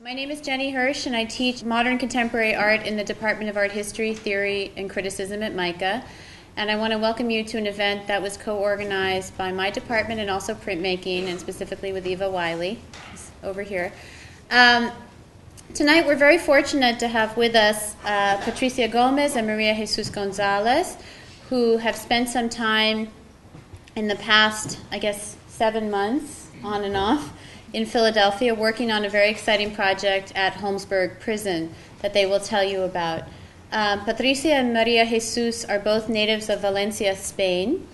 My name is Jenny Hirsch, and I teach modern contemporary art in the Department of Art History, Theory, and Criticism at MICA. And I want to welcome you to an event that was co-organized by my department and also printmaking, and specifically with Eva Wiley over here. Tonight we're very fortunate to have with us Patricia Gómez and María Jesús González, who have spent some time in the past, 7 months, on and off, in Philadelphia, working on a very exciting project at Holmesburg Prison that they will tell you about. Patricia and María Jesús are both natives of Valencia, Spain.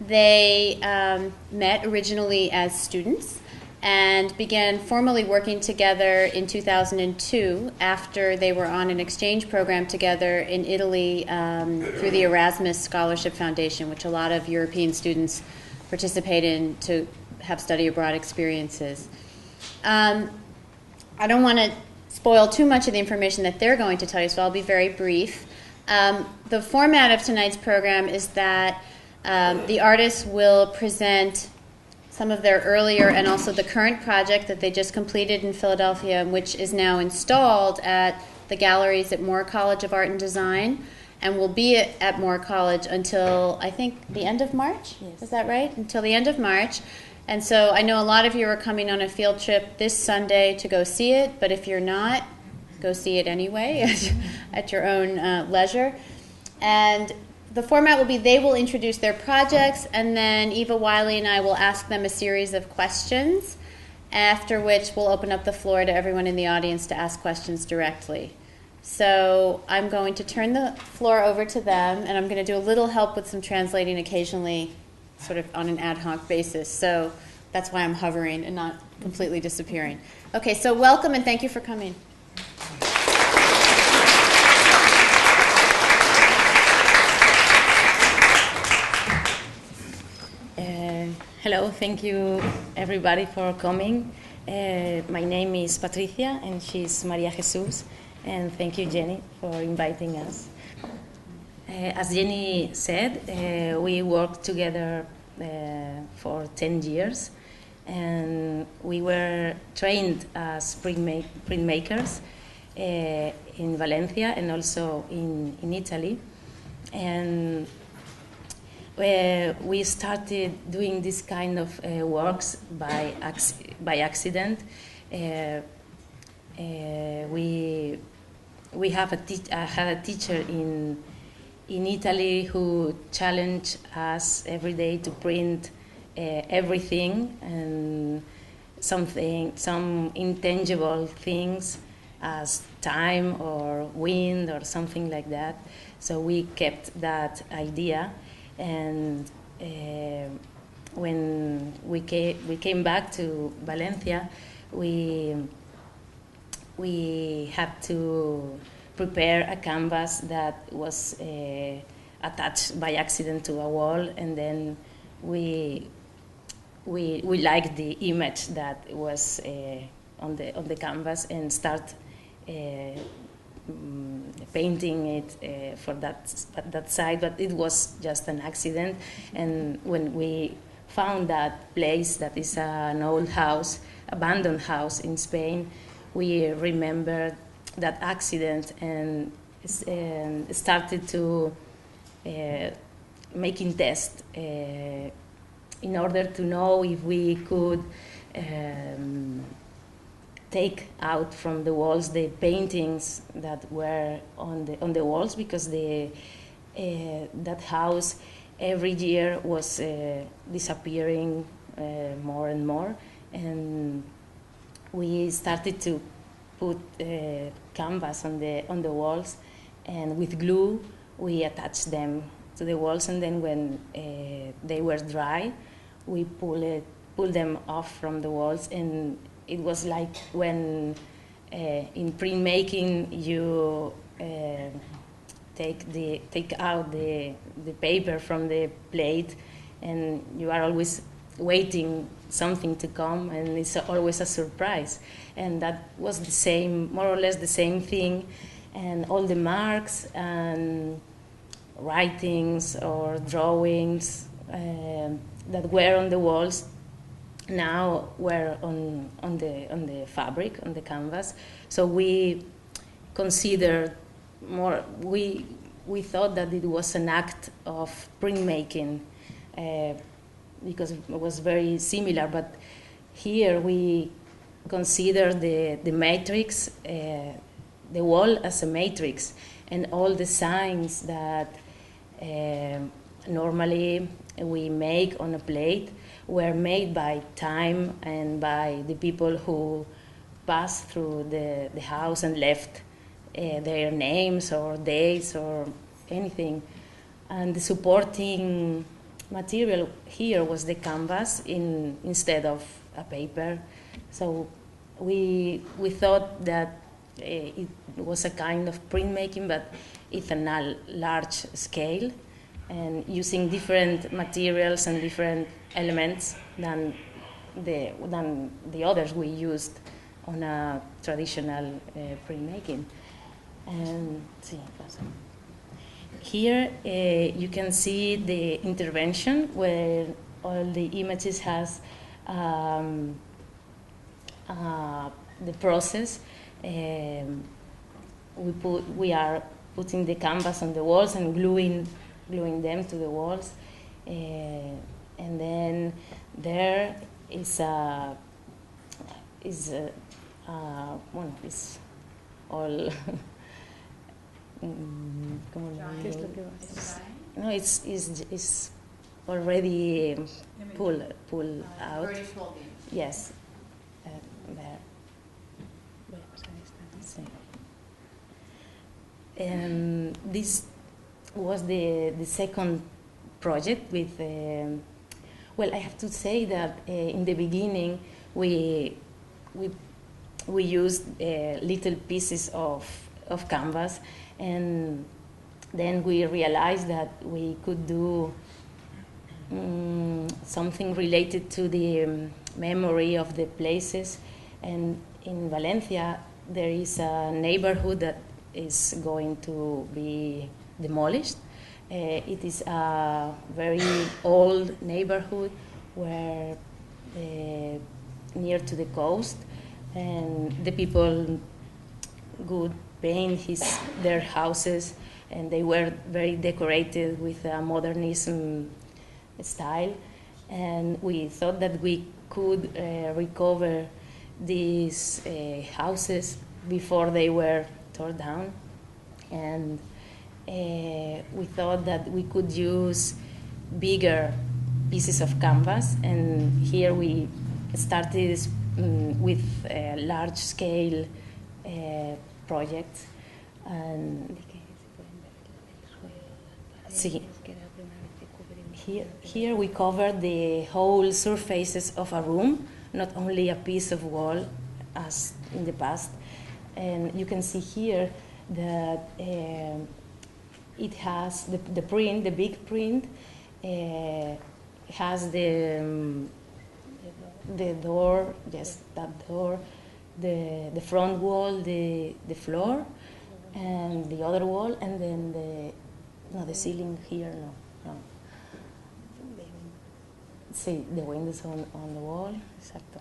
They met originally as students and began formally working together in 2002 after they were on an exchange program together in Italy through the Erasmus Scholarship Foundation, which a lot of European students participate in to have study abroad experiences. I don't want to spoil too much of the information that they're going to tell you, so I'll be very brief. The format of tonight's program is that the artists will present some of their earlier and also the current project that they just completed in Philadelphia, which is now installed at the galleries at Moore College of Art and Design, and will be at Moore College until, I think, the end of March? Yes. Is that right? Until the end of March. And so I know a lot of you are coming on a field trip this Sunday to go see it, but if you're not, go see it anyway at your own leisure. And the format will be they will introduce their projects, and then Eva Wiley and I will ask them a series of questions, after which we'll open up the floor to everyone in the audience to ask questions directly. So I'm going to turn the floor over to them, and I'm going to do a little help with some translating occasionally, sort of on an ad hoc basis. So that's why I'm hovering and not completely disappearing. Okay, so welcome and thank you for coming. Hello, thank you everybody for coming. My name is Patricia and she's María Jesús, and thank you Jenny for inviting us. As Jenny said, we worked together for 10 years, and we were trained as printmakers in Valencia and also in Italy. And we started doing this kind of works by accident. We have had a teacher in Italy who challenged us every day to print everything and some intangible things as time or wind or something like that. So we kept that idea, and when we came back to Valencia, we had to prepare a canvas that was attached by accident to a wall, and then we liked the image that was on the canvas and start painting it for that side, but it was just an accident. And when we found that place that is an old house, abandoned house in Spain, we remembered that accident and started to making tests in order to know if we could take out from the walls the paintings that were on the walls, because that house every year was disappearing more and more, and we started to put canvas on the walls, and with glue we attached them to the walls, and then when they were dry, we pull them off from the walls. And it was like when in printmaking you take out the paper from the plate, and you are always waiting something to come, and it's always a surprise. And that was the same, more or less the same thing, and all the marks and writings or drawings that were on the walls now were on the fabric, on the canvas. So we considered more. We thought that it was an act of printmaking because it was very similar. But here we consider the matrix, the wall as a matrix, and all the signs that normally we make on a plate were made by time and by the people who passed through the house and left their names or dates or anything. And the supporting material here was the canvas instead of a paper. So we thought that it was a kind of printmaking, but it's on a large scale and using different materials and different elements than the others we used on a traditional printmaking. And here you can see the intervention where all the images has the process. We are putting the canvas on the walls and gluing them to the walls, and then there is all no, it's already pulled out. Already folded. Yes, there. This was the second project with. Well, I have to say that in the beginning we used little pieces of canvas, and then we realized that we could do something related to the memory of the places. And in Valencia there is a neighborhood that is going to be demolished. It is a very old neighborhood where near to the coast, and the people would paint their houses, and they were very decorated with a modernism style. And we thought that we could recover these houses before they were torn down, and we thought that we could use bigger pieces of canvas, and here we started with large-scale projects. And here we covered the whole surfaces of a room, not only a piece of wall as in the past. And you can see here that it has the print, the big print, has the door, yes, that door, the front wall, the floor, and the other wall, and then the ceiling here, no. See, the windows on the wall, exacto.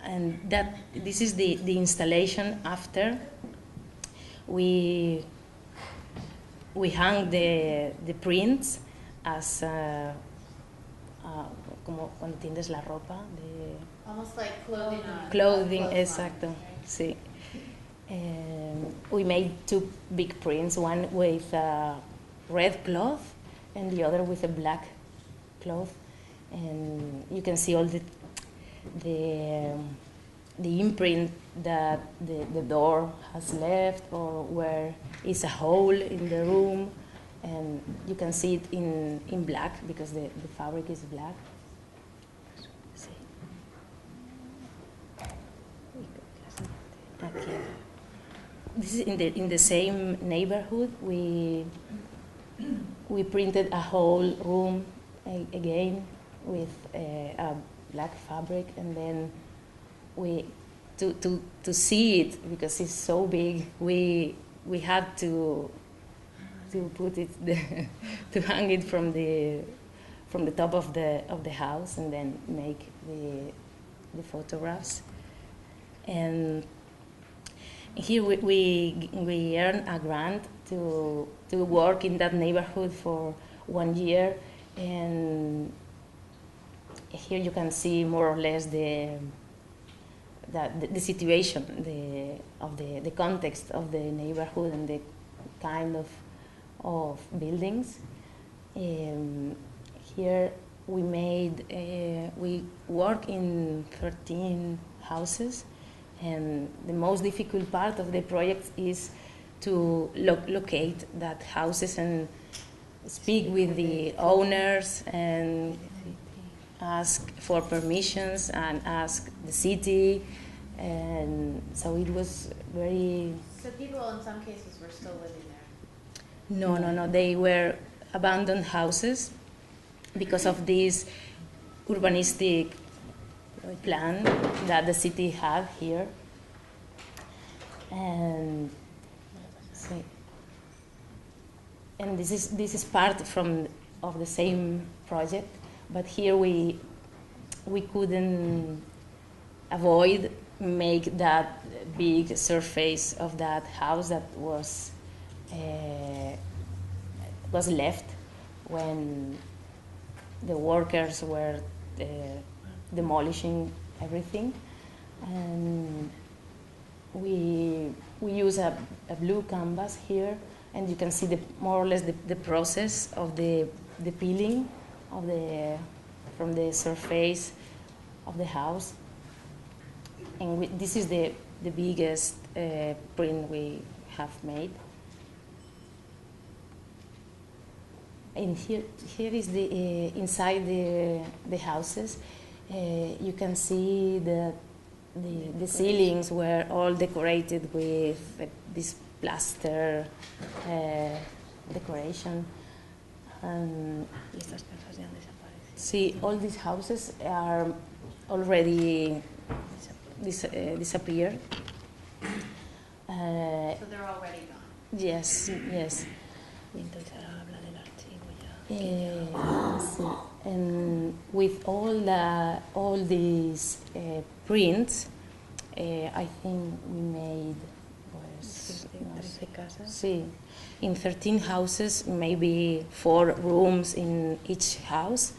And this is the installation after. We hung the prints as como cuando tiendes la ropa. Almost like clothing. Clothing, exacto. Sí. We made two big prints, one with a red cloth and the other with a black cloth. And you can see all the imprint that the door has left, or where is a hole in the room, and you can see it in black because the fabric is black. Okay. This is in the same neighborhood. We printed a whole room again with a black fabric, and then we to see it, because it's so big, we had to put it to hang it from from the top of the house and then make the photographs. And here we earn a grant to work in that neighborhood for 1 year, and here you can see more or less the situation, the context of the neighborhood and the kind of buildings. Here we work in 13 houses, and the most difficult part of the project is to locate that houses and speak with the owners and ask for permissions and ask the city, and so it was very... So people in some cases were still living there? No, they were abandoned houses because of this urbanistic plan that the city had here. And this is part of the same project, but here we couldn't avoid make that big surface of that house that was left when the workers were demolishing everything, and we use a blue canvas here, and you can see more or less the process of the peeling of from the surface of the house, and this is the biggest print we have made. And here is the inside the houses. You can see the ceilings were all decorated with this plaster decoration. See, all these houses are already disappeared. So they're already gone? Yes. And with all these prints, I think we made in 13 houses, maybe 4 rooms in each house.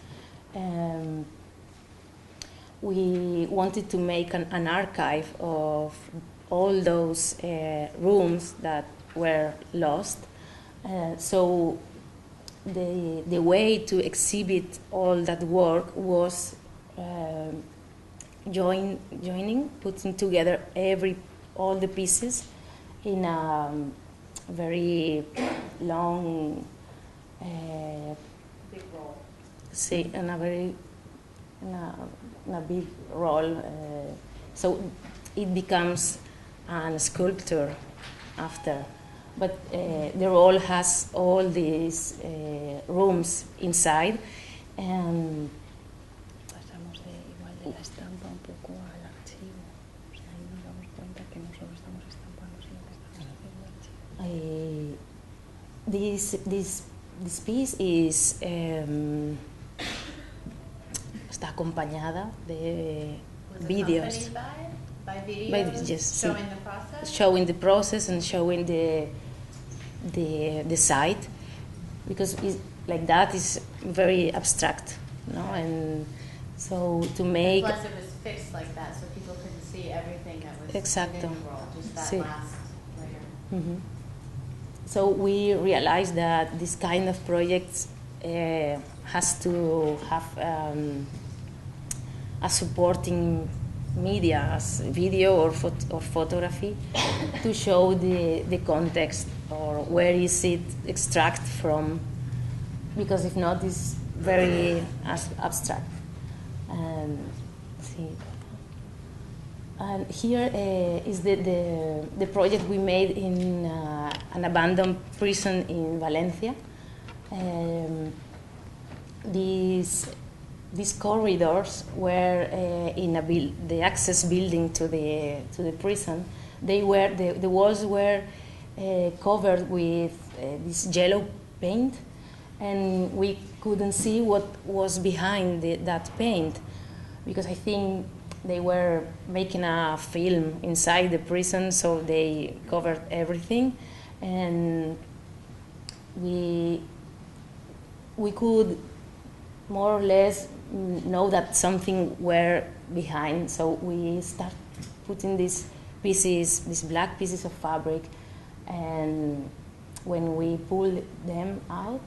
We wanted to make an archive of all those rooms that were lost. So the way to exhibit all that work was putting together all the pieces in a very long Big roll. In a big roll, so it becomes a sculpture after. But the roll has all these rooms inside, and pasamos igual de la estampa un poco al archivo. O sea, ahí nos damos cuenta que no solo estamos estampando, sino que estamos haciendo archivo. This piece is está acompañada de videos. By videos yes, showing the process? Showing the process and showing the site, because like that is very abstract, no? And so to make... Plus it was fixed like that, so people couldn't see everything that was Exacto. in the roll, just that Sí. last layer. Mm-hmm. So we realized that this kind of projects has to have a supporting media, as video or photography, to show the context or where is it extract from, because if not, it's very abstract. And here is the project we made in an abandoned prison in Valencia. These corridors were in the access building to the prison. The walls were covered with this yellow paint, and we couldn't see what was behind that paint, because I think they were making a film inside the prison, so they covered everything, and we could more or less know that something were behind, so we start putting these pieces, these black pieces of fabric, and when we pulled them out,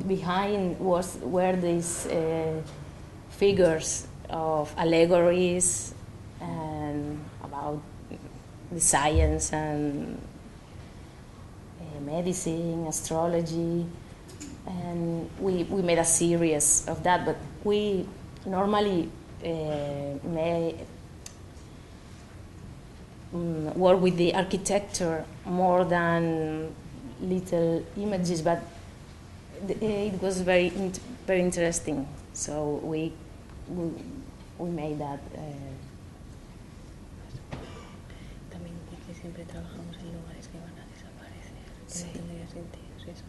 behind were these figures of allegories and about the science and medicine, astrology, and we made a series of that. But we normally may work with the architecture more than little images, but it was very interesting. So we made that. También dice siempre trabajamos en lugares que van a desaparecer. Sí. No tendría sentido si eso.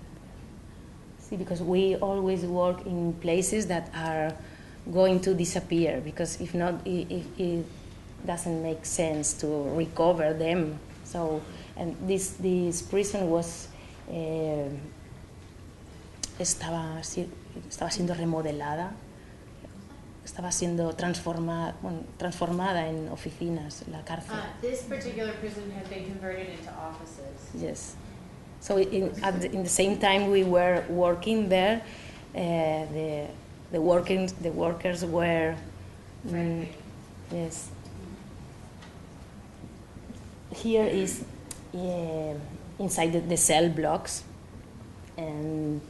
See, because we always work in places that are going to disappear, because if not, it doesn't make sense to recover them. So, and this prison was estaba siendo remodelada, estaba siendo transformada en oficinas, la cárcel. This particular prison had been converted into offices. Yes. So in the same time we were working there, the workers were yes. Here is inside the cell blocks, and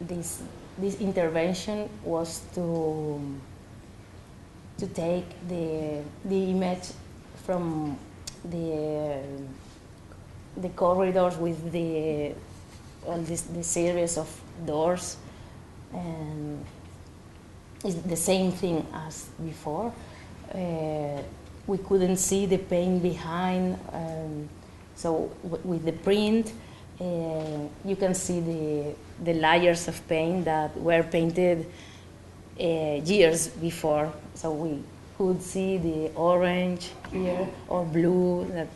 this intervention was to take the image from the corridors with the series of doors, and it's the same thing as before. We couldn't see the paint behind, so with the print you can see the layers of paint that were painted years before. So we could see the orange here or blue. That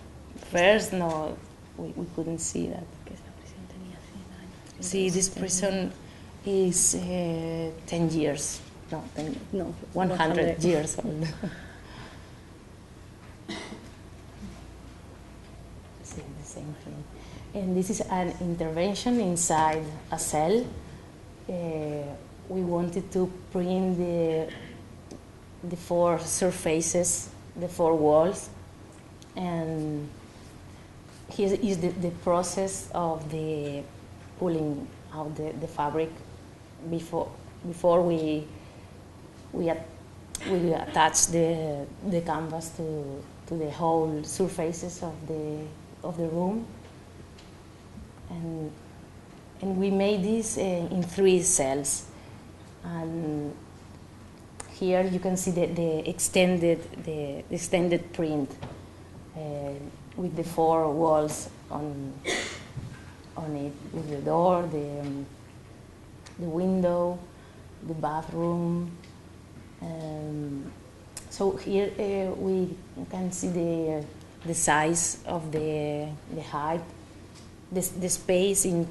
first, no, we couldn't see that. See, this prison is 10 years, no, 100 years old. See, the same thing. And this is an intervention inside a cell. We wanted to print the four surfaces, the four walls, and here is the process of the pulling out the fabric before we attach the canvas to the whole surfaces of the room, and we made this in 3 cells, and here you can see the extended print with the 4 walls on it, with the door, the window, the bathroom. So here we can see the size of the height, the space in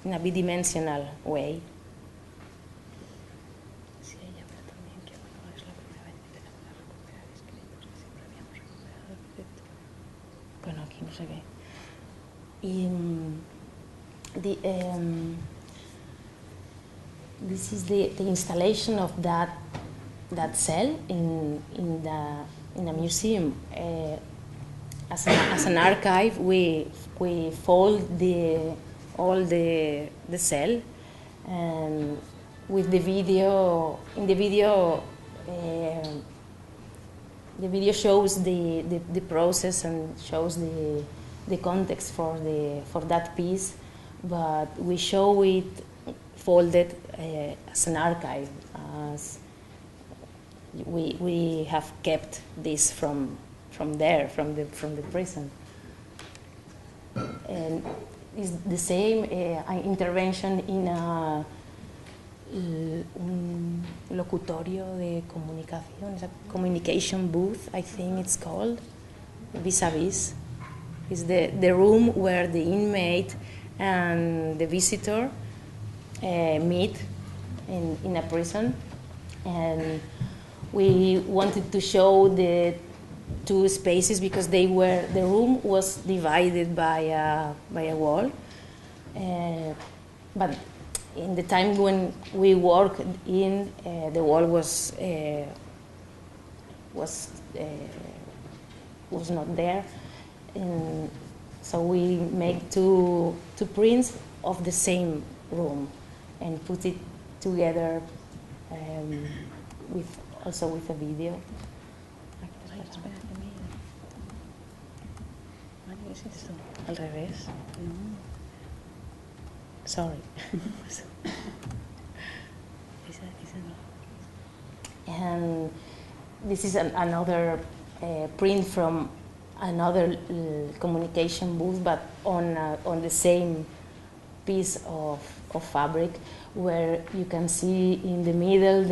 a bidimensional way. Bueno, aquí no se ve. Y this is the installation of that cell in a museum. As an archive, we fold all the cell, and with the video. In the video, the video shows the process and shows the context for that piece, but we show it folded as an archive. As we have kept this from there, from the prison, and is the same intervention in un locutorio de comunicación, it's a communication booth, I think it's called, vis-a-vis. It's the room where the inmate and the visitor meet in a prison. And we wanted to show the two spaces because the room was divided by a wall. But in the time when we worked in, the wall was not there, and so we made two prints of the same room and put it together also with a video. Ay, espera, que mire. María, ¿qué es esto? Al revés. No. Sorry. Esa no. And this is another print from another communication booth, but on the same piece of fabric, where you can see in the middle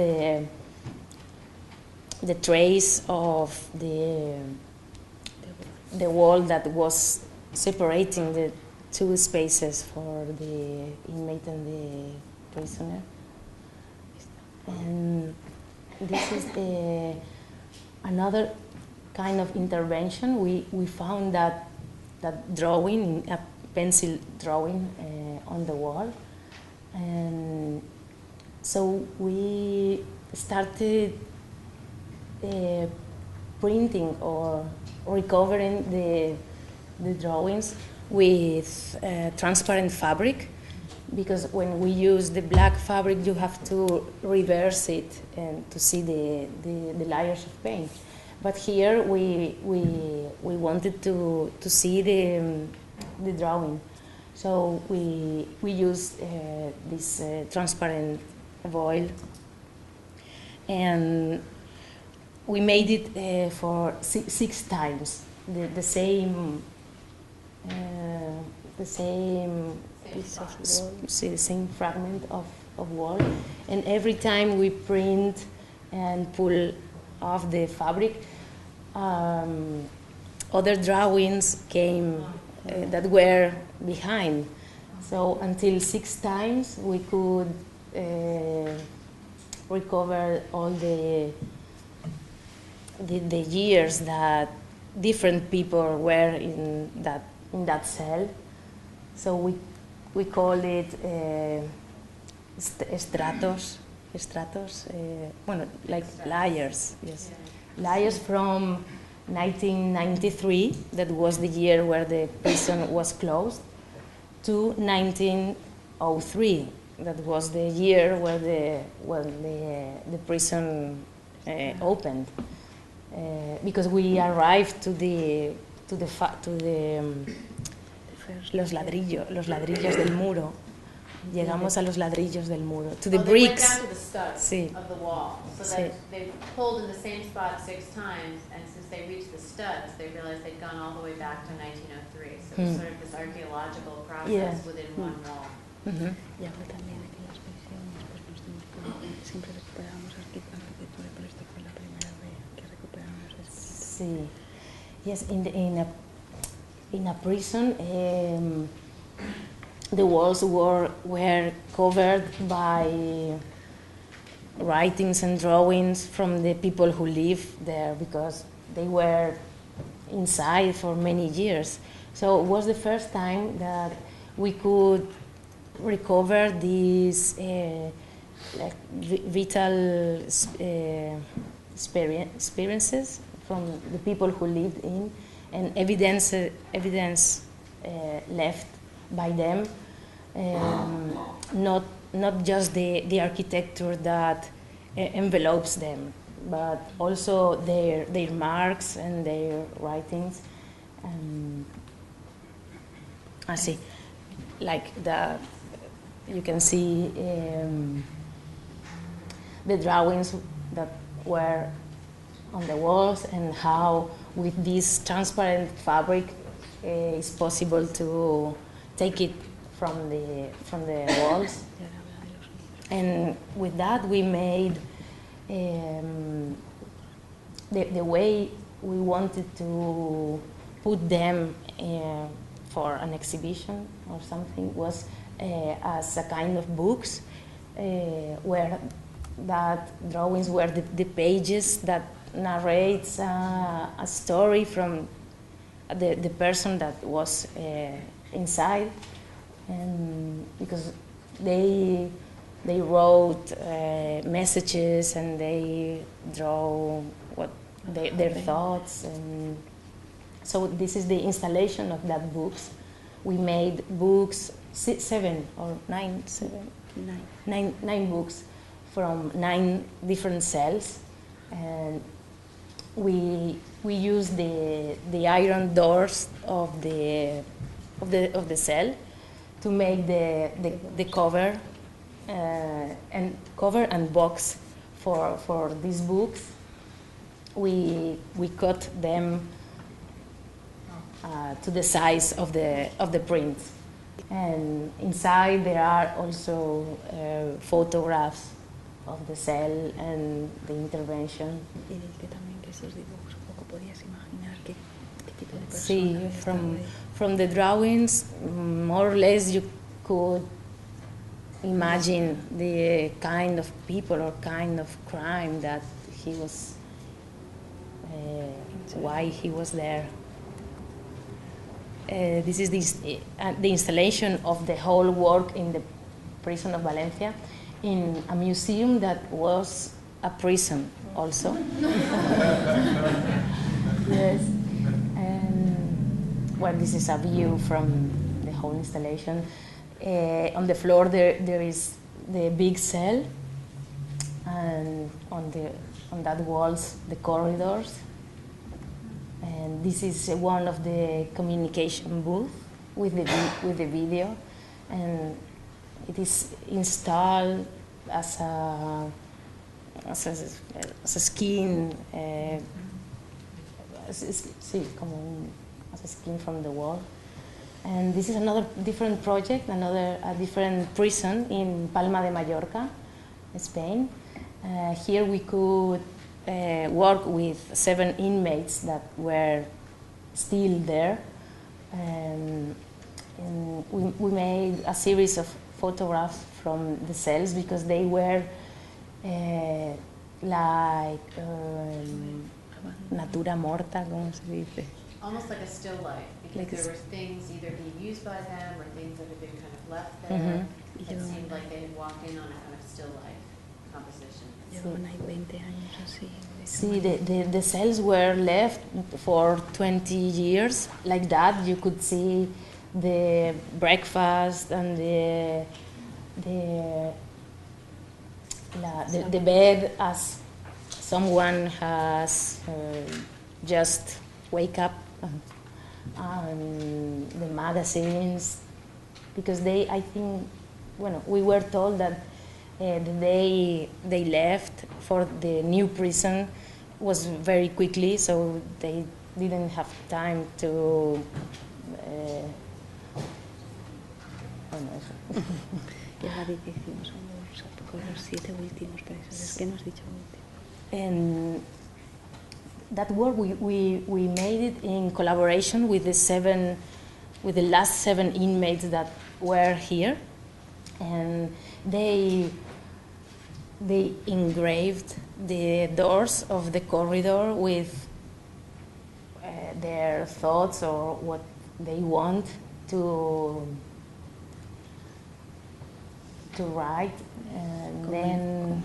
the trace of the wall that was separating the two spaces for the inmate and the prisoner. And this is another kind of intervention. We found that drawing, a pencil drawing on the wall. And so we started printing or recovering the drawings with transparent fabric, because when we use the black fabric you have to reverse it and to see the layers of paint. But here we wanted to see the drawing, so we used this transparent foil, and we made it for six times the same piece of wall, see the same fragment of wall, and every time we print and pull off the fabric, other drawings came that were behind. So until 6 times we could recover all the years that different people were in that cell. So we call it stratos, like layers, yes. Layers from 1993, that was the year where the prison was closed, to 1903, that was the year when the prison opened. Because we arrived to los ladrillos del muro. Llegamos a los ladrillos del muro, to the bricks. They went down to the studs Sí. of the wall, so that they pulled in the same spot 6 times, and since they reached the studs, they realized they'd gone all the way back to 1903. So it was sort of this archaeological process within one wall. Mm-hmm. Y ahora también aquí en las prisiones, pues nos dimos cuenta que siempre recuperamos arquitectura, pero esta fue la primera vez que recuperamos esto. Sí. Yes, in a prison, the walls were covered by writings and drawings from the people who lived there, because they were inside for many years. So it was the first time that we could recover these vital experiences from the people who lived in, and evidence left by them, not just the architecture that envelopes them, but also their marks and their writings. I see, like you can see the drawings that were on the walls, and how with this transparent fabric it's possible to take it from the walls. And with that, we made the way we wanted to put them for an exhibition or something was as a kind of books where that drawings were the pages that narrates a story from the person that was inside, and because they wrote messages and they draw their thoughts, and so this is the installation of that books. We made books, nine books from 9 different cells, and we use the iron doors of the cell to make the cover and box for these books. We cut them to the size of the print, and inside there are also photographs of the cell and the intervention. See, from the drawings, more or less you could imagine the kind of people or kind of crime that he was, why he was there. This is the installation of the whole work in the prison of Valencia, in a museum that was a prison also. Yes. And well, this is a view from the whole installation. On the floor there is the big cell, and on that walls the corridors. And this is one of the communication booth with the video, and it is installed as a skin, as a skin from the wall. And this is another different project, a different prison in Palma de Mallorca, Spain. Here we could work with 7 inmates that were still there, and we made a series of photographs from the cells because they were like natura morta, ¿cómo se dice? Almost like a still life, because there were things either being used by them or things that had been kind of left there. It seemed like they had walked in on a kind of still life composition. See, the cells were left for 20 years like that. You could see the breakfast and the bed as someone has just wake up, and the magazines, because I think, well, we were told that they left for the new prison was very quickly, so they didn't have time to. And that work we made it in collaboration with the last 7 inmates that were here, and they engraved the doors of the corridor with their thoughts or what they want to write, and then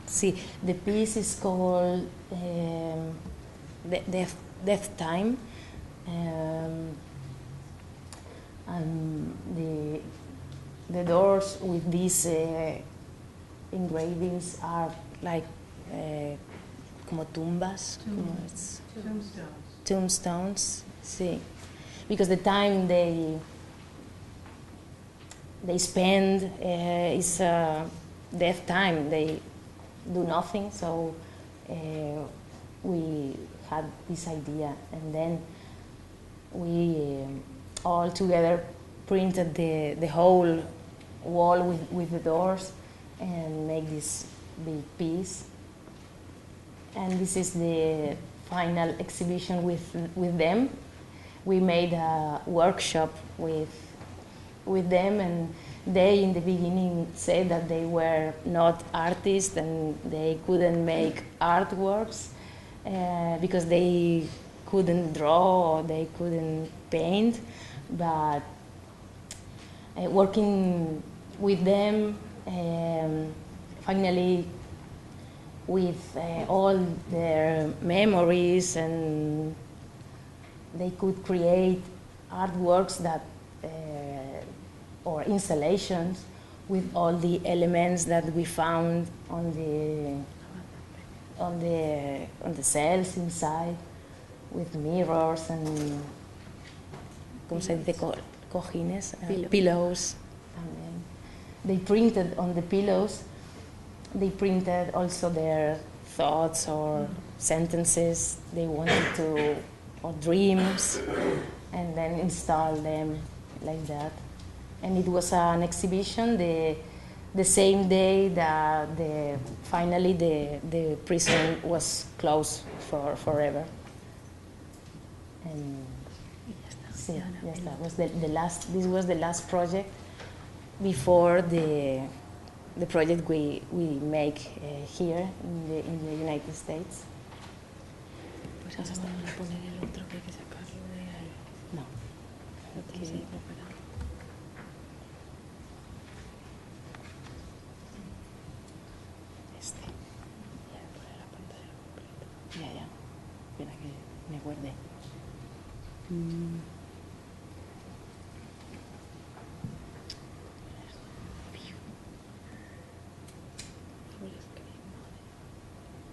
see, the piece is called Death Time, and the doors with these engravings are like como tumbas, tombstones. See, because the time they spend is death time. They do nothing, so we had this idea, and then we all together printed the whole wall with the doors and make this big piece. And this is the final exhibition with them. We made a workshop with them, and they in the beginning said that they were not artists and they couldn't make artworks because they couldn't draw or they couldn't paint, but working with them, finally with all their memories, and they could create artworks that or installations with all the elements that we found on the cells inside, with mirrors and ¿cómo se dice? Cojines, pillows. And they printed on the pillows. They printed also their thoughts or sentences they wanted to, or dreams, and then install them like that. And it was an exhibition the same day that finally the prison was closed forever. And sí, ya está. This was the last project before the project we make here in the United States. Pues ahora vamos a poner el otro que hay que sacarlo de ahí. No. Okay. Sí, preparado. Voy a poner la pantalla completa. Ya. Espera que me guarde.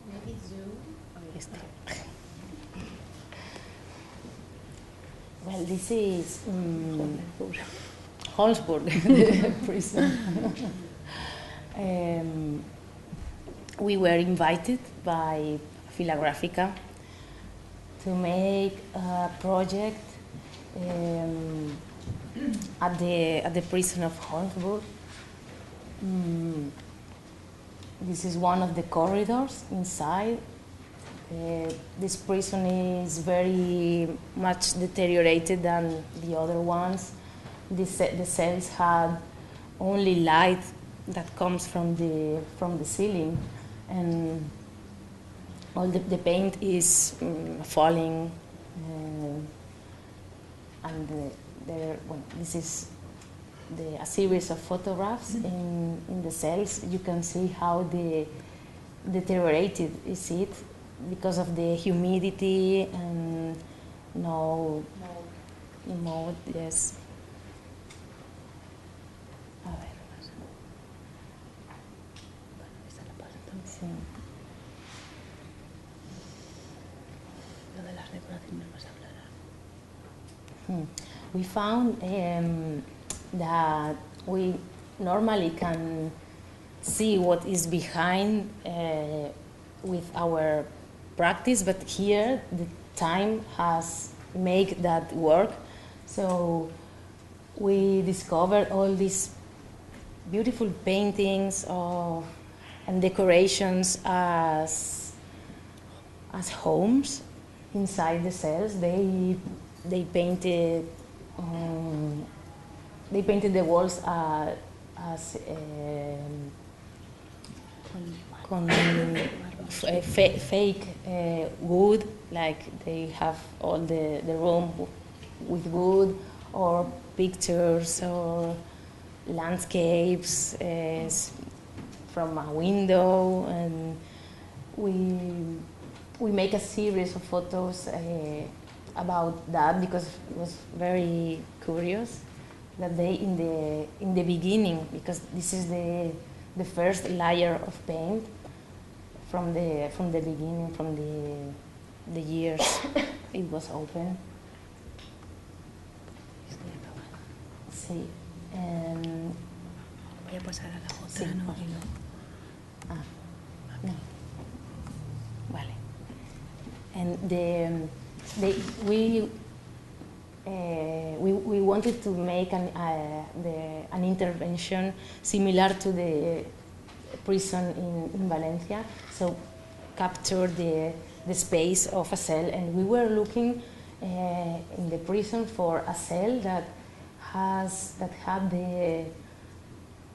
Maybe Zoom? Well, this is Holmesburg Prison. We were invited by Filagrafica to make a project at the prison of Holmesburg. This is one of the corridors inside. This prison is very much deteriorated than the other ones. The cells had only light that comes from the ceiling, and all the paint is falling. And this is a series of photographs in the cells. You can see how deteriorated is it because of the humidity and no mold. Yes. A ver. Esa la paso también. Sí. Lo de las decoraciones vas a hablar. We found that we normally can see what is behind with our practice, but here the time has made that work. So we discovered all these beautiful paintings and decorations as homes inside the cells. They painted the walls as fake wood, like they have all the room with wood, or pictures or landscapes from a window, and we make a series of photos about that because it was very curious that they in the beginning, because this is the first layer of paint from the beginning, from the years it was open. Sí. Voy a pasar a la otra, Sí, ¿no? por Y no. No. Vale. And we wanted to make an intervention similar to the prison in Valencia, so capture the space of a cell, and we were looking in the prison for a cell that had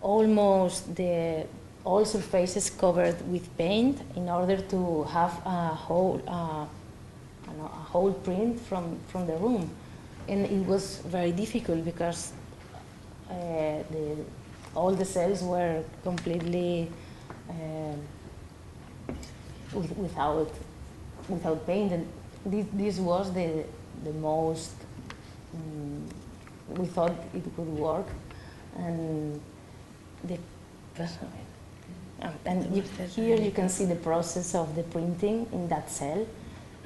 all surfaces covered with paint in order to have a whole print from the room. And it was very difficult because all the cells were completely without paint, and this was the most we thought it would work, and here you can see the process of the printing in that cell.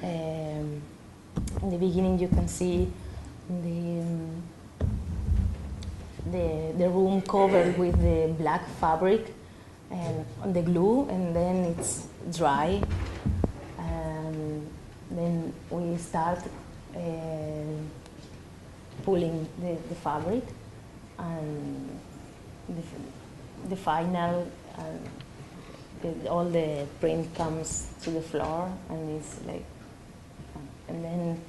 In the beginning, you can see the room covered with the black fabric and the glue, and then it's dry. And then we start pulling the fabric, and the final, all the print comes to the floor, and it's like, and then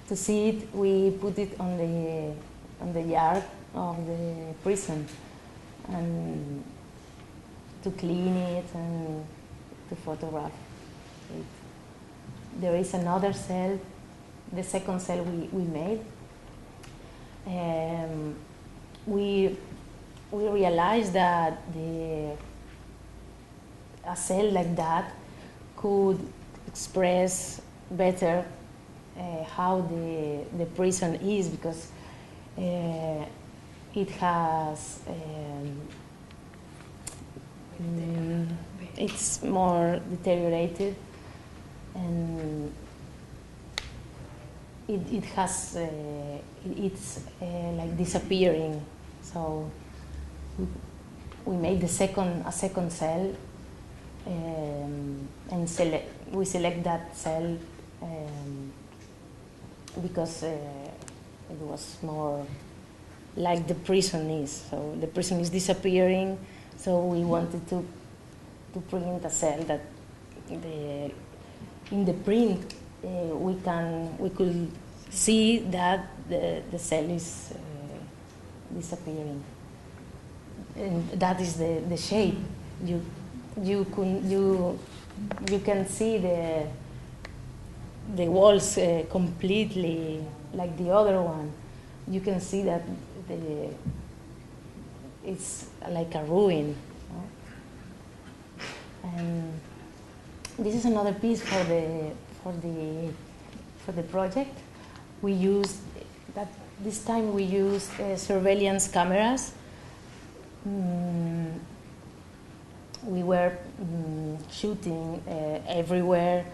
to see it, we put it on the yard of the prison, and to clean it and to photograph it. There is another cell, the second cell we made. We realized that a cell like that could express better how the prison is, because it has it's more deteriorated, and it has it's like disappearing. So we made a second cell, and we select that cell because it was more like the prison is. So the prison is disappearing, so we wanted to print a cell that in the print we could see that the cell is disappearing, and that is the shape. You can see the walls completely like the other one. You can see that it's like a ruin. And this is another piece for the project. We used that this time. We used surveillance cameras. We were shooting everywhere,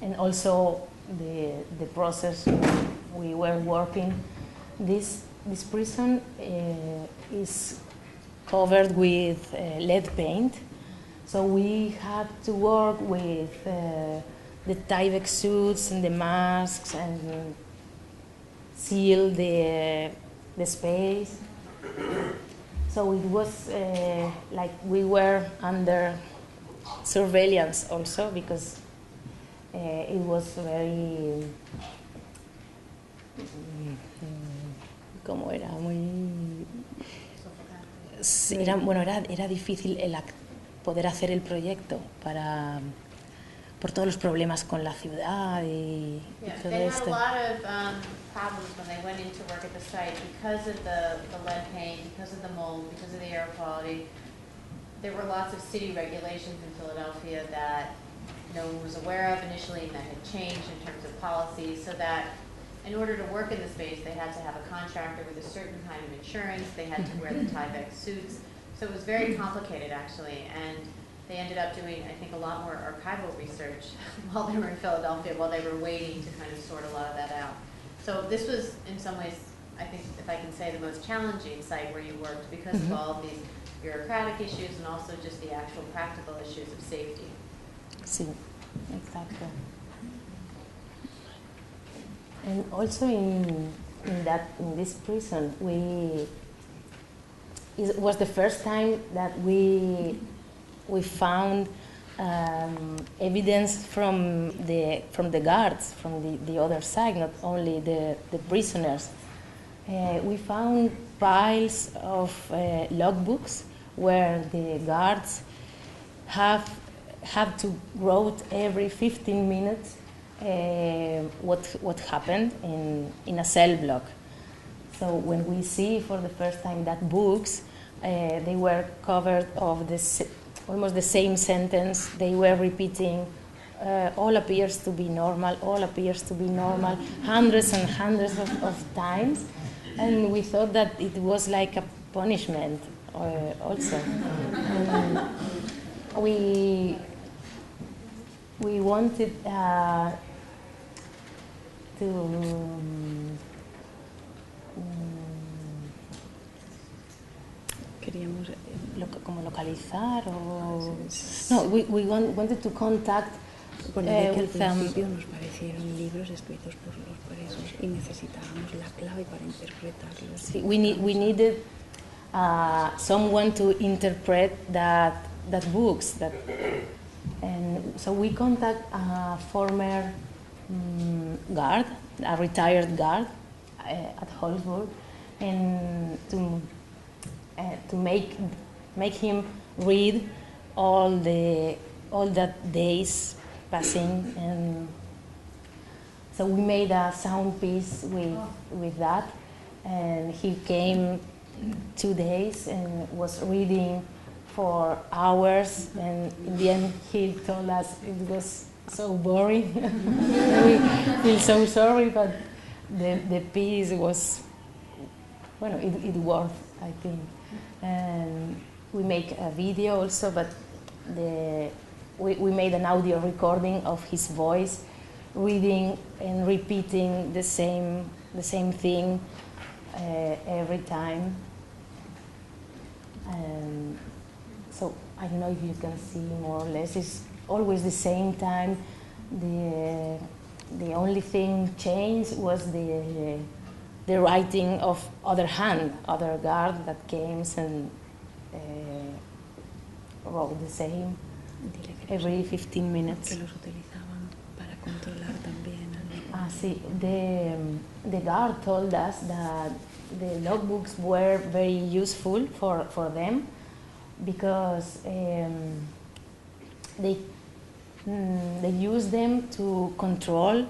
and also the process we were working. This prison is covered with lead paint, so we had to work with the Tyvek suits and the masks and seal the space. So it was like we were under surveillance also, because it was very como era muy era difícil poder hacer el proyecto por todos los problemas con la ciudad y todo esto. They had a lot of problems when they went into work at the site because of the lead paint, because of the mold, because of the air quality. There were lots of city regulations in Philadelphia that no one was aware of initially, and that had changed in terms of policies, so that in order to work in the space, they had to have a contractor with a certain kind of insurance. They had to wear the Tyvek suits. So it was very complicated, actually, and they ended up doing, I think, a lot more archival research while they were in Philadelphia, while they were waiting to kind of sort a lot of that out. So this was, in some ways, I think, if I can say, the most challenging site where you worked, because of all of these bureaucratic issues and also just the actual practical issues of safety. Sí, exacto. And also in this prison, it was the first time that we found evidence from the guards, from the other side, not only the prisoners. We found piles of logbooks where the guards have to write every 15 minutes what happened in a cell block. So when we see for the first time that books, they were covered of almost the same sentence. They were repeating, all appears to be normal, all appears to be normal, hundreds and hundreds of times. And we thought that it was like a punishment also. We wanted to queríamos como localizar o no, we wanted to contact que al principio nos parecieron libros escritos por los presos y necesitábamos la clave para interpretarlos. Sí, we needed someone to interpret that books and so we contact a former guard, a retired guard at Holmesburg, and to make him read all that days passing, and so we made a sound piece with that, and he came 2 days and was reading for hours, and in the end he told us it was so boring. We feel so sorry, but the piece was, well, it worked, I think. And we make a video also, but we made an audio recording of his voice reading and repeating the same thing every time. And so I don't know if you can see more or less. It's always the same time. The only thing changed was the writing of other guard that came and wrote the same every 15 minutes. Que los utilizaban para controlar también. Sí, the guard told us that the logbooks were very useful for them because they use them to control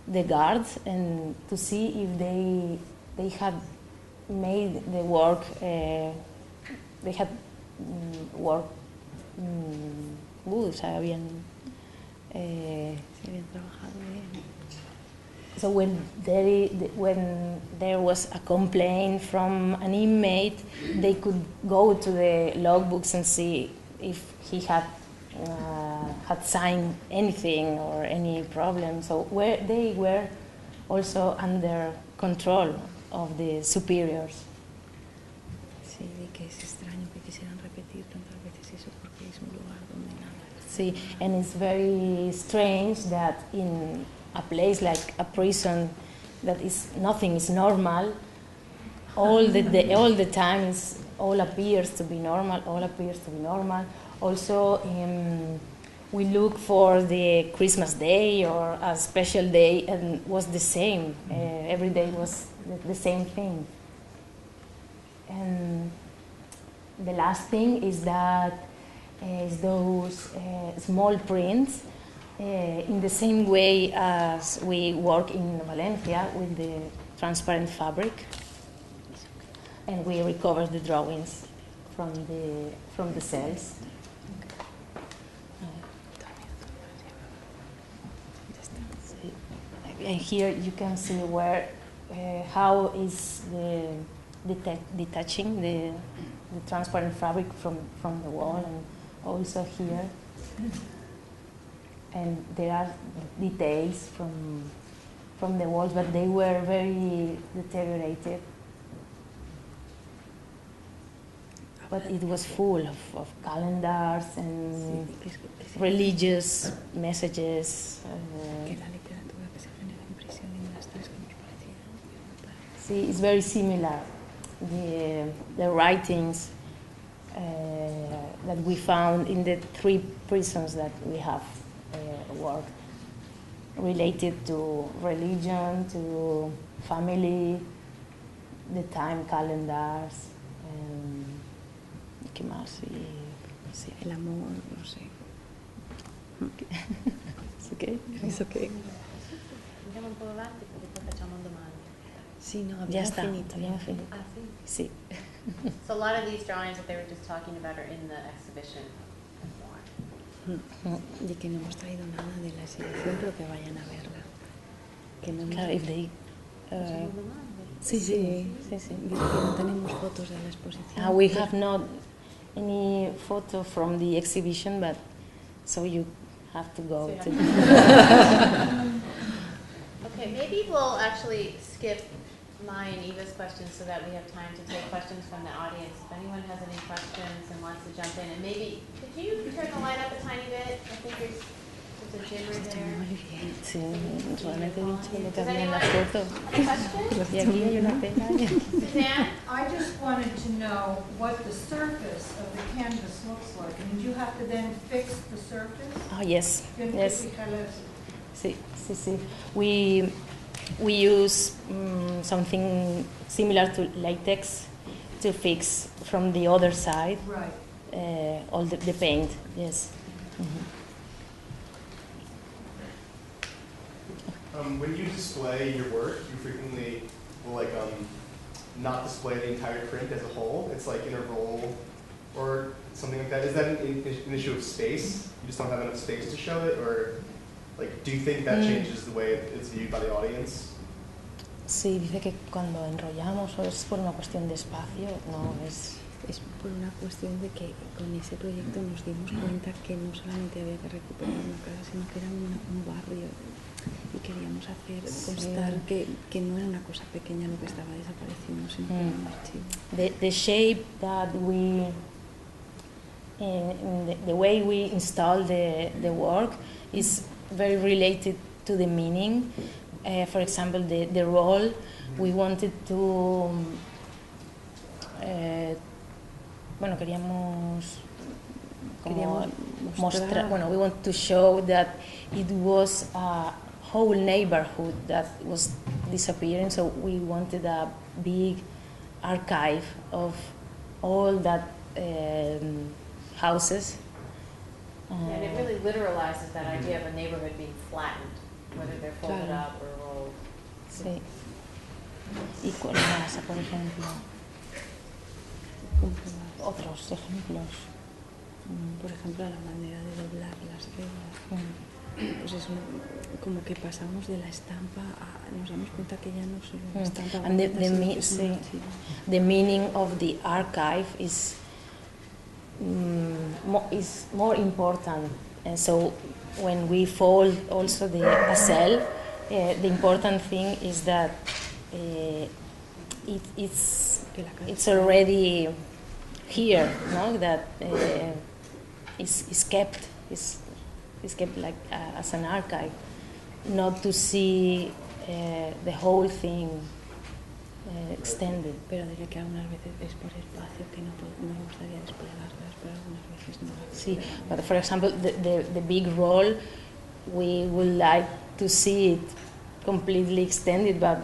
the guards and to see if they had made the work good, se habían trabajado bien. So when there was a complaint from an inmate, they could go to the logbooks and see if he had signed anything or any problem. So they were also under control of the superiors. Sí, y que es extraño que quisieran repetir tantas veces eso porque es un lugar donde nada. Sí, and it's very strange that in a place like a prison that nothing is normal, all the time all appears to be normal, Also, we look for the Christmas day or a special day, and was the same. Every day was the same thing. And the last thing is that those small prints, in the same way as we work in Valencia with the transparent fabric, and we recover the drawings from the cells. And here you can see where how is detaching the transparent fabric from the wall, and also here. And there are details from the walls, but they were very deteriorated. But it was full of calendars and religious messages. Que la literatura que se genera en prisión y las tres que nos See, it's very similar. The writings that we found in the 3 prisons that we have worked, related to religion, to family, the time calendars, ¿qué más? Sí. El amor, no sé. It's okay? It's okay. Andiamo un po' avanti perché poi facciamo domande. Sì, no, Ya abbiamo está, finito. abbiamo finito. Ah, sì. Sí. So a lot of these drawings that they were just talking about are in the exhibition and more. Y que no hemos traído nada de la exhibición, pero que vayan a verla. Que no hemos... Claro, if they... Facciamo domande. Sí, sí. Sí. Dice que no tenemos fotos de la exposición. We have not any photo from the exhibition, but so you have to go So to. Okay, maybe we'll actually skip my and Eva's questions so that we have time to take questions from the audience. If anyone has any questions and wants to jump in, and maybe, could you turn the light up a tiny bit? I think there's a dimmer there. Muy bien. Sí, realmente he dicho lo que Does había en la anyone foto. have a question? Y aquí hay una pena. Suzanne? I just wanted to know what the surface of the canvas looks like. I mean, do you have to then fix the surface? Oh, yes, Tienes que yes. fijar eso. Sí. We use something similar to latex to fix from the other side Right. all the paint, yes. When you display your work, you frequently will not display the entire print as a whole. It's like in a roll or something like that. Is that an issue of space? You just don't have enough space to show it, or do you think that changes the way it's viewed by the audience? Sí, dice que cuando enrollamos o es por una cuestión de espacio, no es. Es por una cuestión de que con ese proyecto nos dimos cuenta que no solamente había que recuperar una casa, sino que era un barrio, y queríamos hacer constar que no era una cosa pequeña lo que estaba desapareciendo, sino que era un archivo. The shape that we, the way we install the work is very related to the meaning. For example, the role, we wanted to, queríamos mostrar, we want to show that it was a whole neighborhood that was disappearing, so we wanted a big archive of all that houses. And it really literalizes that idea of a neighborhood being flattened, whether they're folded Claro. up or rolled. Sí. ¿Y cuál más, por ejemplo? Otros ejemplos. Por ejemplo, la manera de doblar las velas. Pues es como que pasamos de la estampa a, nos damos cuenta que ya no solo una estampa. And the meaning of the archive is more important. And so when we fold also the cell, the important thing is that it's already here, no? That is kept like as an archive, not to see the whole thing extended. Pero diría que algunas veces es por espacio que no me gustaría desplegarlas, pero algunas veces no. Sí, but for example, the big roll, we would like to see it completely extended, but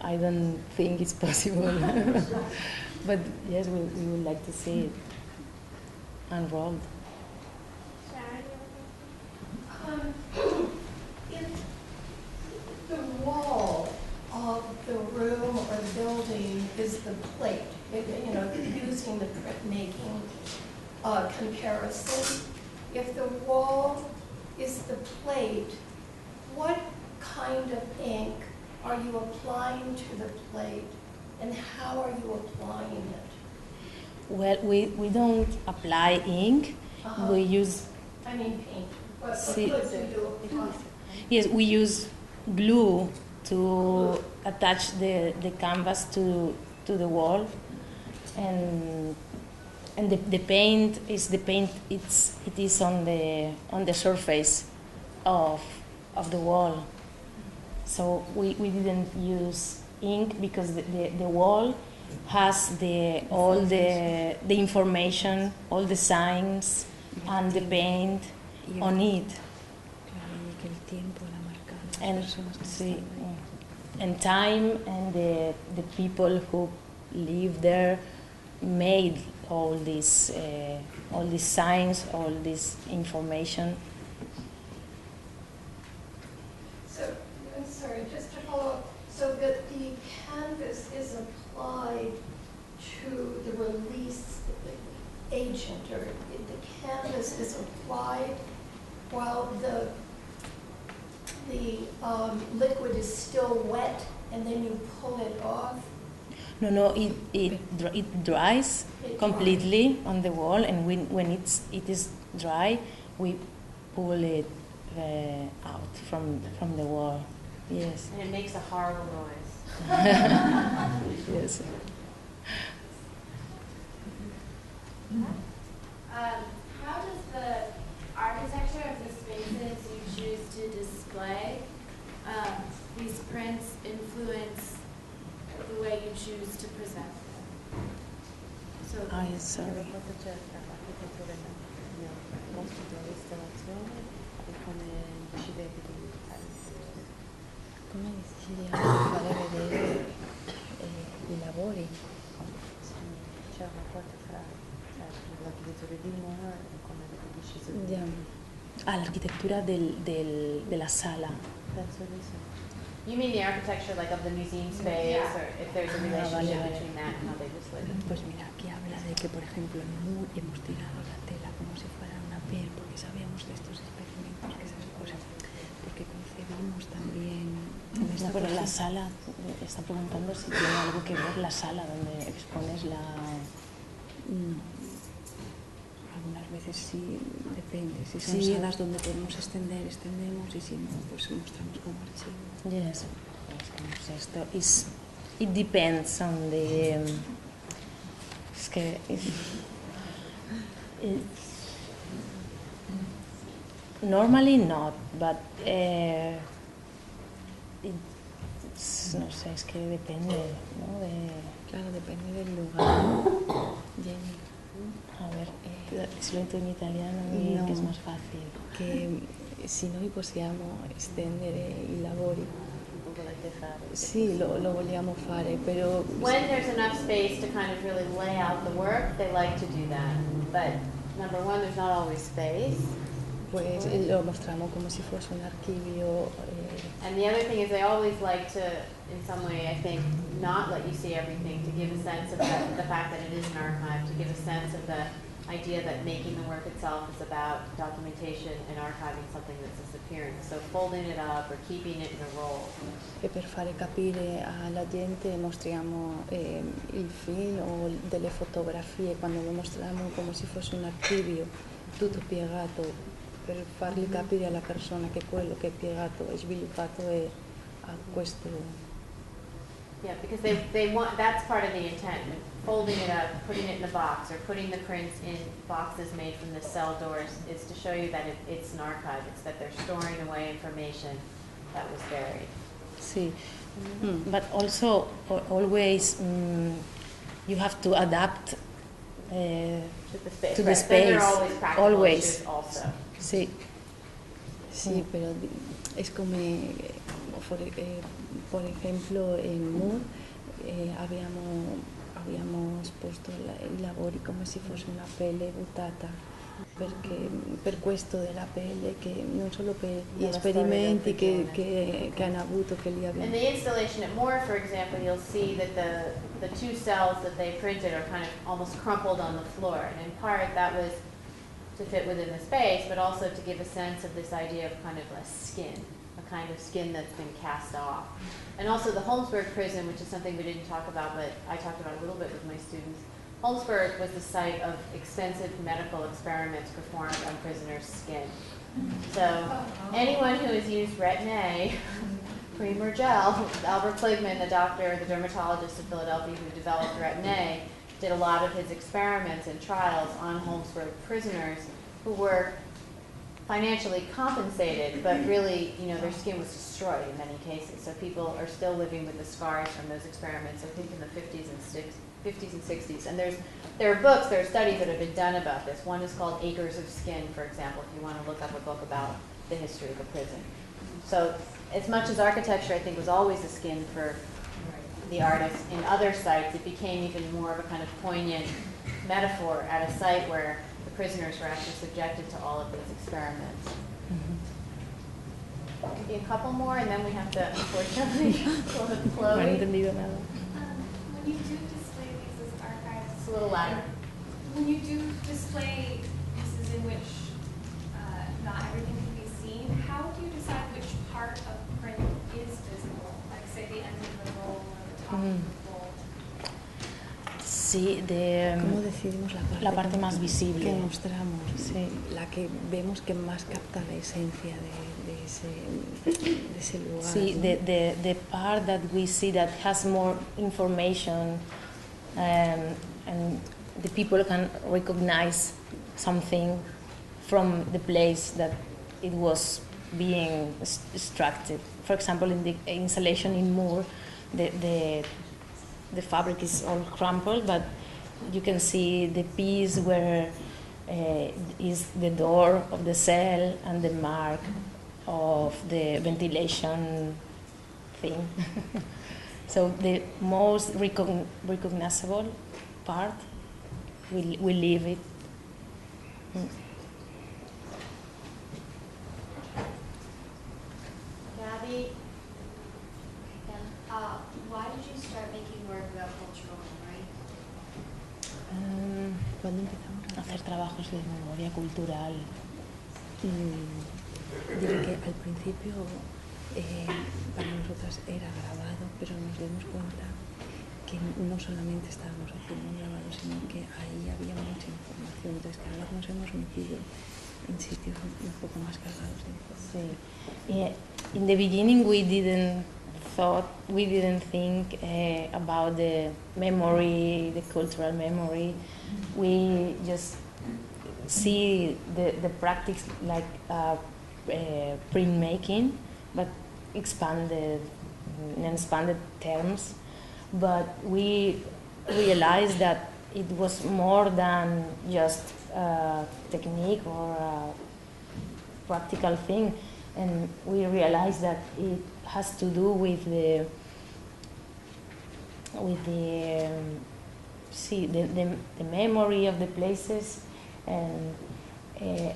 I don't think it's possible. But yes, we would like to see it unrolled. If the wall of the room or the building is the plate, using the printmaking comparison, if the wall is the plate, what kind of ink are you applying to the plate, and how are you applying it? Well, we don't apply ink. We use Paint. What See. goods do you apply? Yes, we use glue to attach the canvas to the wall, and the paint is it is on the surface of the wall. So we didn't use ink because the wall has all the information, all the signs, and the paint on it. And, sí, and time and the people who live there made all these signs, all this information. So, I'm sorry, just to follow up, so that the canvas is applied to the release agent, or the canvas is applied while the liquid is still wet, and then you pull it off? No, it dries completely on the wall, and when it is dry, we pull it out from the wall. Yes. And it makes a horrible noise. Yes. How does the architecture of the spaces you choose to display these prints influence the way you choose to present them? So, Sorry. Come decidi a fare vedere i lavori? C'è un rapporto fra l'architettura di Moore e come hai deciso di... L'architettura della sala. Penso di sì. You mean the architecture like of the museum space, or if there's a relationship between that and how they display them? Pues mira, aquí habla de que, por ejemplo, en Moore hemos tirado la tela como si fuera una piel, porque sabíamos de estos experimentos, que esas cosas, porque concebimos también... No, pero la sala, está preguntando si tiene algo que ver la sala donde expones la... Algunas veces sí, depende. Si son salas donde podemos extender, extendemos, y si no, pues mostramos como archivo. Yes. It depends on the... Es que... Normally not, but... no sé, es que depende, ¿no? Claro, depende del lugar. Jenny. A ver, se lo intento in italiano, No, che è più facile. Che se noi possiamo estendere i lavori, sì, lo vogliamo fare, però... When there's enough space to kind of really lay out the work, they like to do that. But number one, there's not always space. Pues lo mostramos como si fuese un archivio. And the other thing is they always like to, in some way, I think, not let you see everything, to give a sense of the fact that it is an archive, to give a sense of the idea that making the work itself is about documentation and archiving something that's disappearing. So folding it up or keeping it in a roll. E per fare capire alla gente mostriamo il film o delle fotografie, quando lo mostriamo come se fosse un archivio tutto piegato, per fargli capire alla persona che quello che è piegato è sviluppato e ha questo. Yeah, because they want, that's part of the intent, folding it up, putting it in a box, or putting the prints in boxes made from the cell doors, is to show you that it's an archive. It's that they're storing away information that was buried. Sí, but also always you have to adapt To the space. to the Right. space. Then there are always practical Always. issues also. Sí. Sì, però è come, por ejemplo, in Moore abbiamo esposto i lavori come se fosse una pelle buttata, perché per questo della pelle, che non solo per gli esperimenti che hanno avuto, che li abbiamo. In the installation at Moore, for example, you'll see that the two cells that they printed are kind of almost crumpled on the floor, and in part that was to fit within the space, but also to give a sense of this idea of kind of a skin, a kind of skin that's been cast off. And also the Holmesburg Prison, which is something we didn't talk about, but I talked about a little bit with my students. Holmesburg was the site of extensive medical experiments performed on prisoners' skin. So anyone who has used Retin-A, cream or gel, Albert Kligman, the doctor, the dermatologist of Philadelphia who developed Retin-A, did a lot of his experiments and trials on Holmesburg prisoners who were financially compensated, but really, you know, their skin was destroyed in many cases. So people are still living with the scars from those experiments, I think in the 50s and 60s. And there are books, there are studies that have been done about this. One is called Acres of Skin, for example, if you want to look up a book about the history of the prison. So as much as architecture, I think, was always a skin for the artists, in other sites, it became even more of a kind of poignant metaphor at a site where the prisoners were actually subjected to all of these experiments. Maybe a couple more, and then we have to, unfortunately, go to Chloe. When you do display these as archives, It's a little louder. when you do display pieces in which not everything can be seen, how do you decide which part of print is visible? Like, say, the end of the roll or the top of the roll? Sí, ¿Cómo decidimos la parte más visible que mostramos? Sí. La que vemos que más capta la esencia de ese lugar. Sí, ¿no? the part that we see that has more information, and the people can recognize something from the place that it was being extracted. For example, in the installation in Moore, the fabric is all crumpled, but you can see the piece where is the door of the cell and the mark of the ventilation thing. So the most recognizable part, we leave it. Gabby? Why did you start making work about cultural memory? ¿Cuándo empezamos a Hacer trabajos de memoria cultural. Diré que al principio para nosotras era grabado, pero nos dimos cuenta que no solamente estábamos haciendo un grabado, sino que ahí había mucha información. Entonces, cada vez nos hemos metido en sitios un poco más cargados de información. Sí. Yeah. In the beginning, we didn't think about the memory, the cultural memory. We just see the practice like printmaking, but expanded terms. But we realized that it was more than just a technique or a practical thing, and we realized that it has to do with the memory of the places, and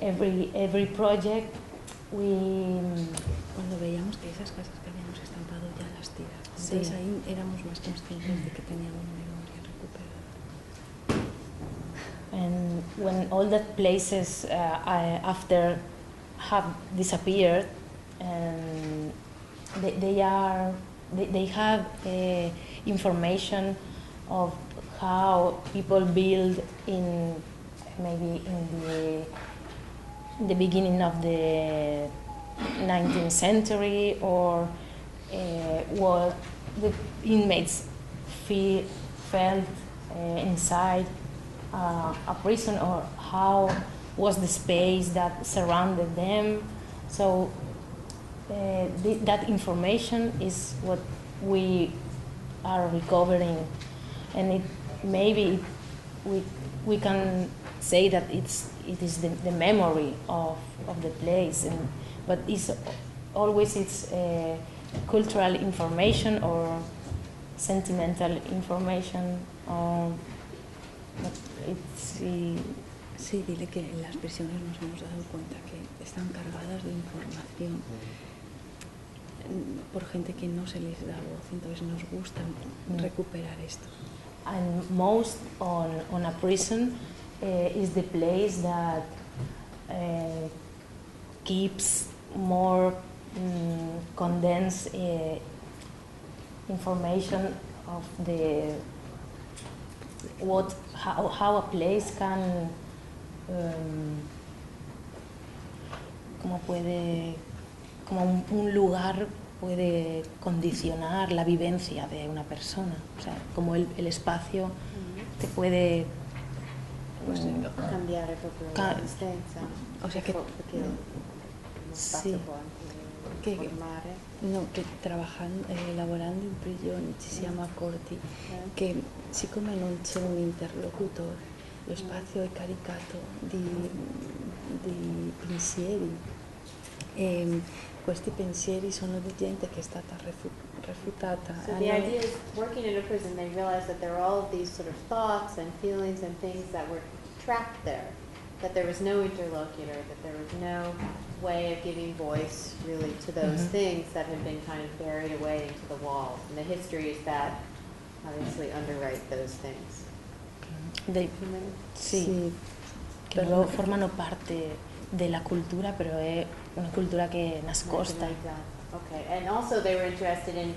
every project Cuando veíamos que esas casas que habíamos estampado ya las tiras, entonces Sí. ahí éramos más conscientes de que teníamos memoria recuperada. and when all that places after have disappeared, and they have information of how people build in maybe in the beginning of the 19th century, or what the inmates felt inside a prison, or how was the space that surrounded them. So that information is what we are recovering, and we can say that it is the memory of the place, but it's always cultural information or sentimental information. But it's Sí, dile que en las prisiones nos hemos dado cuenta que están cargadas de información por gente que no se les da voz, entonces nos gusta recuperar esto. And most on a prison is the place that keeps more condensed information of how a place can como un lugar puede condicionar la vivencia de una persona, o sea, como el espacio te puede cambiare proprio l'esistenza. O sea che perché uno spazio sì, può anche che, formare. no, che lavorando in prigione ci siamo accorti che siccome non c'è un interlocutore, lo spazio è caricato di pensieri e questi pensieri sono di gente che è stata refutata. So the idea is, working in a prison, they realize that there are all of these sort of thoughts and feelings and things that were trapped there, that there was no interlocutor, that there was no way of giving voice really to those things that had been kind of buried away into the walls. And the histories that obviously underwrite those things. Sì, che loro formano parte della cultura, però è una cultura che è nascosta. Okay, and also they were interested in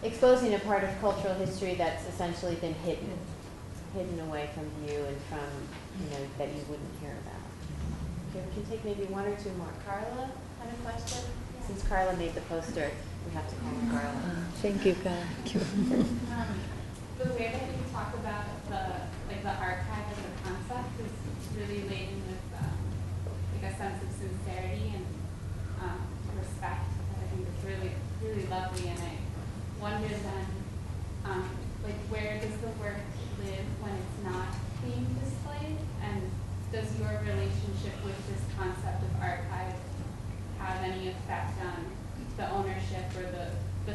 exposing a part of cultural history that's essentially been hidden away from view and from, that you wouldn't hear about. Okay, we can take maybe one or two more. Carla had a question? Since Carla made the poster, we have to call her Carla. Thank you, Carla. The way that you talk about the archive as a concept is really laden with a sense of sincerity and respect. I think it's really, really lovely, and I wonder then, where does the work live when it's not being displayed? And does your relationship with this concept of archive have any effect on the ownership or the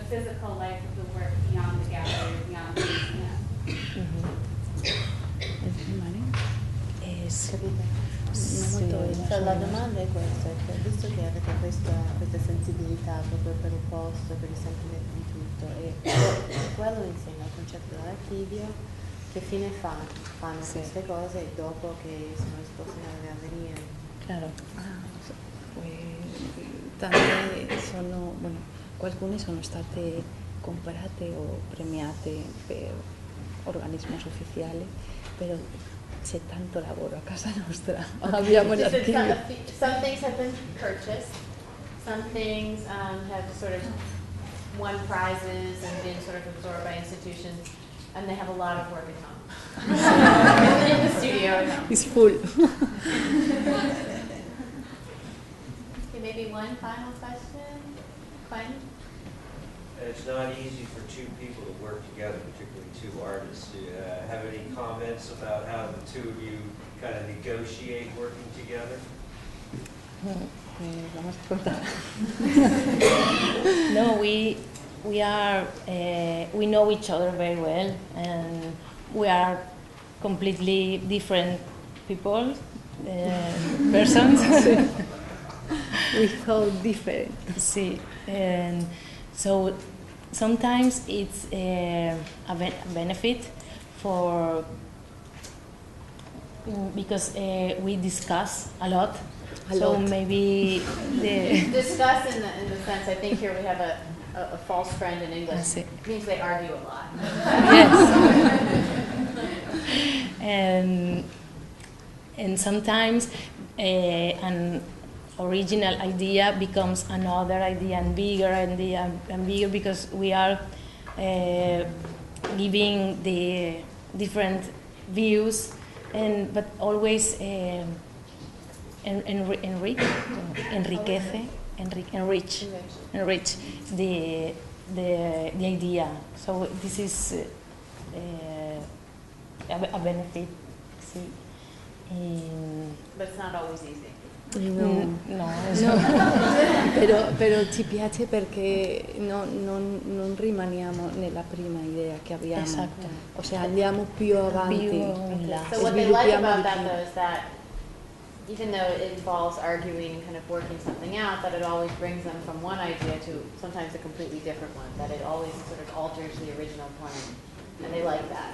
physical life of the work beyond the gallery, beyond the museum? La domanda è questa, visto che avete questa sensibilità proprio per il posto, per i sentimenti di tutto, e quello insegna il concetto dell'archivio, che fine fanno queste cose dopo che sono esposte nelle gallerie? Claro. Tante alcune sono state comprate o premiate per organismi ufficiali, però c'è tanto lavoro a casa nostra. Abbiamo l'archivio. Some things have been purchased, some things have sort of won prizes and been sort of absorbed by institutions, and they have a lot of work at home. In the studio at home. It's full. Okay, maybe one final question? Quinn? It's not easy for two people to work together, particularly two artists. Do you have any comments about how the two of you kind of negotiate working together? No, we know each other very well, and we are completely different people, persons. We thought different. Sí, and so sometimes it's a benefit because we discuss a lot. So maybe discuss in the sense, I think here we have a false friend in English. It means they argue a lot. Yes. and sometimes an original idea becomes another idea and bigger because we are giving the different views, but always enrich the idea. So this is a benefit. See. But it's not always easy. No. Però ci piace perché non rimaniamo nella prima idea che abbiamo. Esatto. O sea, andiamo più avanti. So what they like about that though is that even though it involves arguing and kind of working something out, that it always brings them from one idea to sometimes a completely different one, that it always sort of alters the original plan. And they like that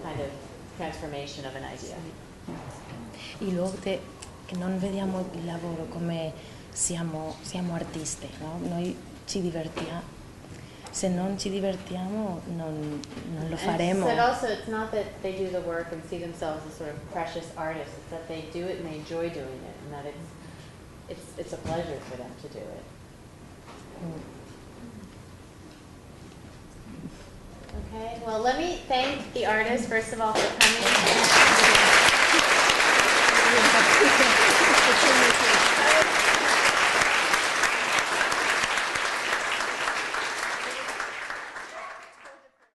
kind of transformation of an idea. E luego che non vediamo il lavoro come siamo artisti, no? Noi ci divertiamo. Se non ci divertiamo non lo faremo. And also it's not that they do the work and see themselves as sort of precious artists, it's that they do it and they enjoy doing it, and that it's a pleasure for them to do it. Okay, well let me thank the artists first of all for coming. Thank you.